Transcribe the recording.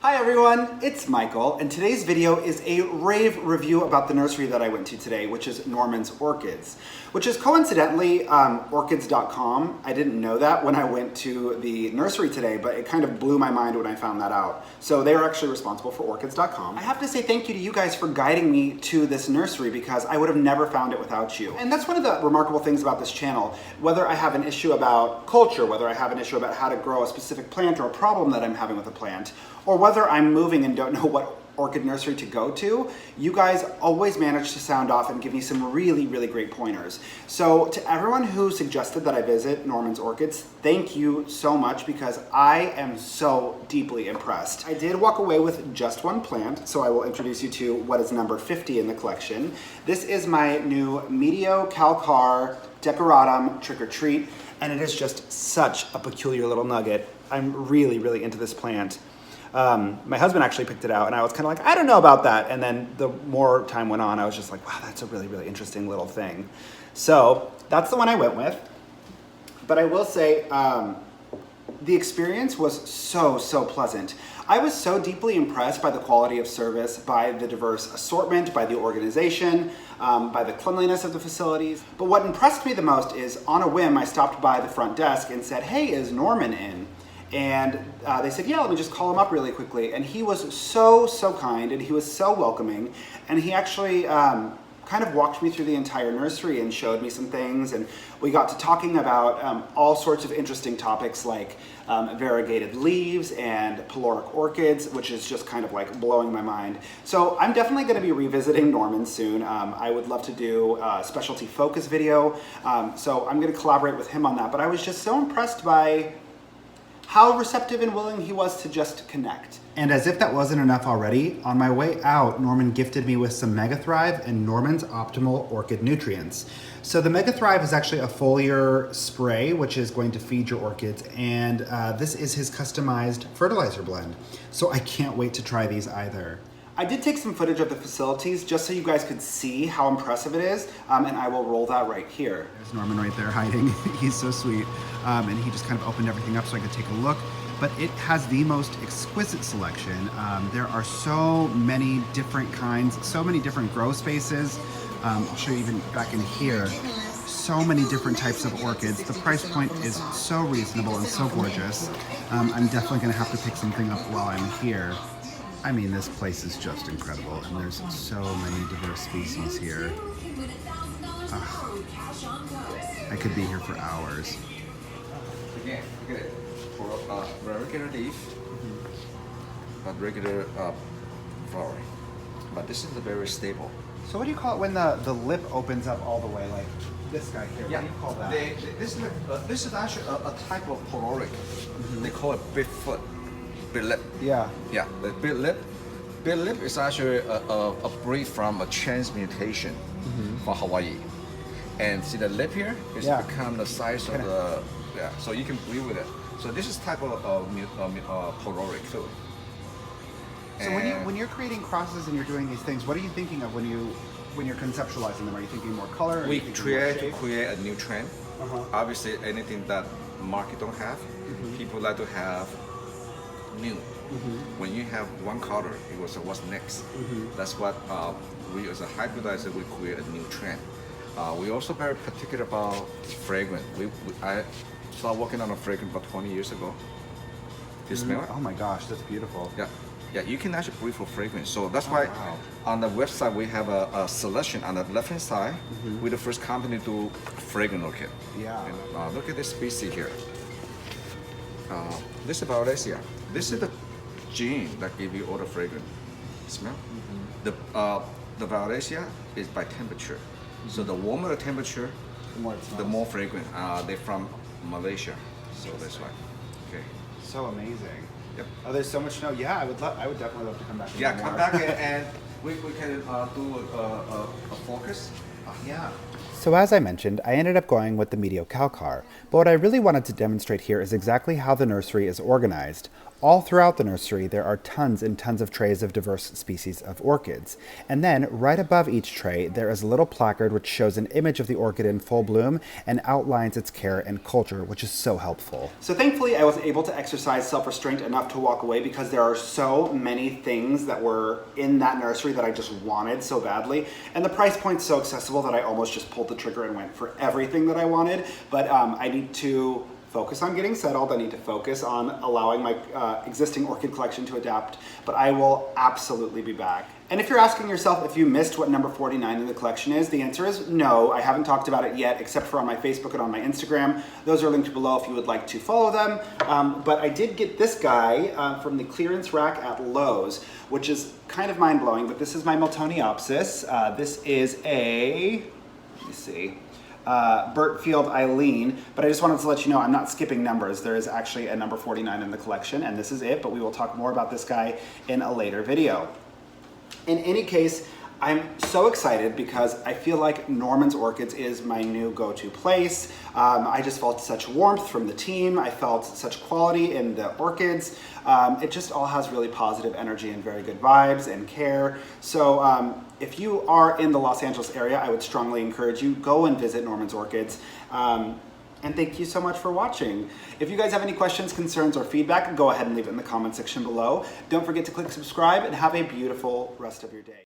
Hi everyone, it's Michael, and today's video is a rave review about the nursery that I went to today, which is Norman's Orchids, which is coincidentally orchids.com. I didn't know that when I went to the nursery today, but it kind of blew my mind when I found that out. So they are actually responsible for orchids.com. I have to say thank you to you guys for guiding me to this nursery because I would have never found it without you. And that's one of the remarkable things about this channel. Whether I have an issue about culture, whether I have an issue about how to grow a specific plant or a problem that I'm having with a plant, or whether I'm moving and don't know what orchid nursery to go to, you guys always manage to sound off and give me some really, really great pointers. So to everyone who suggested that I visit Norman's Orchids, thank you so much because I am so deeply impressed. I did walk away with just one plant, so I will introduce you to what is number 50 in the collection. This is my new Mediocalcar Decoratum Trick or Treat, and it is just such a peculiar little nugget. I'm really, really into this plant. My husband actually picked it out and I was kind of like, I don't know about that. And then the more time went on, I was just like, wow, that's a really, really interesting little thing. So that's the one I went with. But I will say, the experience was so pleasant. I was so deeply impressed by the quality of service, by the diverse assortment, by the organization, by the cleanliness of the facilities. But what impressed me the most is on a whim, I stopped by the front desk and said, hey, is Norman in? And they said, yeah, let me just call him up really quickly. And he was so kind, and he was so welcoming. And he actually kind of walked me through the entire nursery and showed me some things. And we got to talking about all sorts of interesting topics like variegated leaves and peloric orchids, which is just kind of like blowing my mind. So I'm definitely going to be revisiting Norman soon. I would love to do a specialty focus video. So I'm going to collaborate with him on that. But I was just so impressed by how receptive and willing he was to just connect. And as if that wasn't enough already, on my way out, Norman gifted me with some Mega Thrive and Norman's Optimal Orchid Nutrients. So the Mega Thrive is actually a foliar spray, which is going to feed your orchids, and this is his customized fertilizer blend. So I can't wait to try these either. I did take some footage of the facilities just so you guys could see how impressive it is, and I will roll that right here. There's Norman right there hiding. He's so sweet. And he just kind of opened everything up so I could take a look. But it has the most exquisite selection. There are so many different kinds, so many different grow spaces. I'll show you even back in here. So many different types of orchids. The price point is so reasonable and so gorgeous. I'm definitely gonna have to pick something up while I'm here. I mean, this place is just incredible, and there's so many diverse species here. I could be here for hours. Again, look at it. For regular leaf, but regular flowering. But this is very stable. So what do you call it when the lip opens up all the way, like this guy here? Yeah. What do you call that? This is actually a type of peloric. They call it big foot. Big lip. Yeah. Yeah, the big lip. Big lip is actually a breed from a transmutation from Hawaii. And see the lip here is become the size of the, so you can breed with it. So this is type of peloric too. So when you're creating crosses and you're doing these things, what are you thinking of when you're conceptualizing them? Are you thinking more color? We try to create a new trend. Obviously, anything that market don't have, people like to have new. When you have one color, it was what's next. That's what we as a hybridizer, we create a new trend. We also very particular about fragrance. I started working on a fragrance about 20 years ago. Do you smell it? Oh my gosh, that's beautiful. Yeah, you can actually breathe for fragrance. So that's why on the website we have a selection on the left-hand side. We're the first company to do fragrant orchid. Yeah. And, look at this species here. This is Valdezia. This is the gene that give you all the fragrance. Smell? The Valdezia is by temperature. So the warmer the temperature, the more fragrant. They're from Malaysia, so that's why. Okay. So amazing. Yep. Oh, there's so much snow. Yeah, I would definitely love to come back. Yeah, come back and we can do a focus. Yeah. So as I mentioned, I ended up going with the Mediocalcar, but what I really wanted to demonstrate here is exactly how the nursery is organized. all throughout the nursery, there are tons and tons of trays of diverse species of orchids. And then, right above each tray, there is a little placard which shows an image of the orchid in full bloom and outlines its care and culture, which is so helpful. So thankfully, I was able to exercise self-restraint enough to walk away because there are so many things that were in that nursery that I just wanted so badly. And the price point's so accessible that I almost just pulled the trigger and went for everything that I wanted. But I need to focus on getting settled. I need to focus on allowing my existing orchid collection to adapt, but I will absolutely be back. And if you're asking yourself if you missed what number 49 in the collection is, the answer is no. I haven't talked about it yet, except for on my Facebook and on my Instagram. Those are linked below if you would like to follow them. But I did get this guy from the clearance rack at Lowe's, which is kind of mind-blowing, but this is my Miltoniopsis. This is a, let me see, Bert Field Eileen, but I just wanted to let you know I'm not skipping numbers. There is actually a number 49 in the collection, and this is it, but we will talk more about this guy in a later video. In any case, I'm so excited because I feel like Norman's Orchids is my new go-to place. I just felt such warmth from the team. I felt such quality in the orchids. It just all has really positive energy and very good vibes and care. So if you are in the Los Angeles area, I would strongly encourage you, go and visit Norman's Orchids. And thank you so much for watching. If you guys have any questions, concerns, or feedback, go ahead and leave it in the comment section below. Don't forget to click subscribe and have a beautiful rest of your day.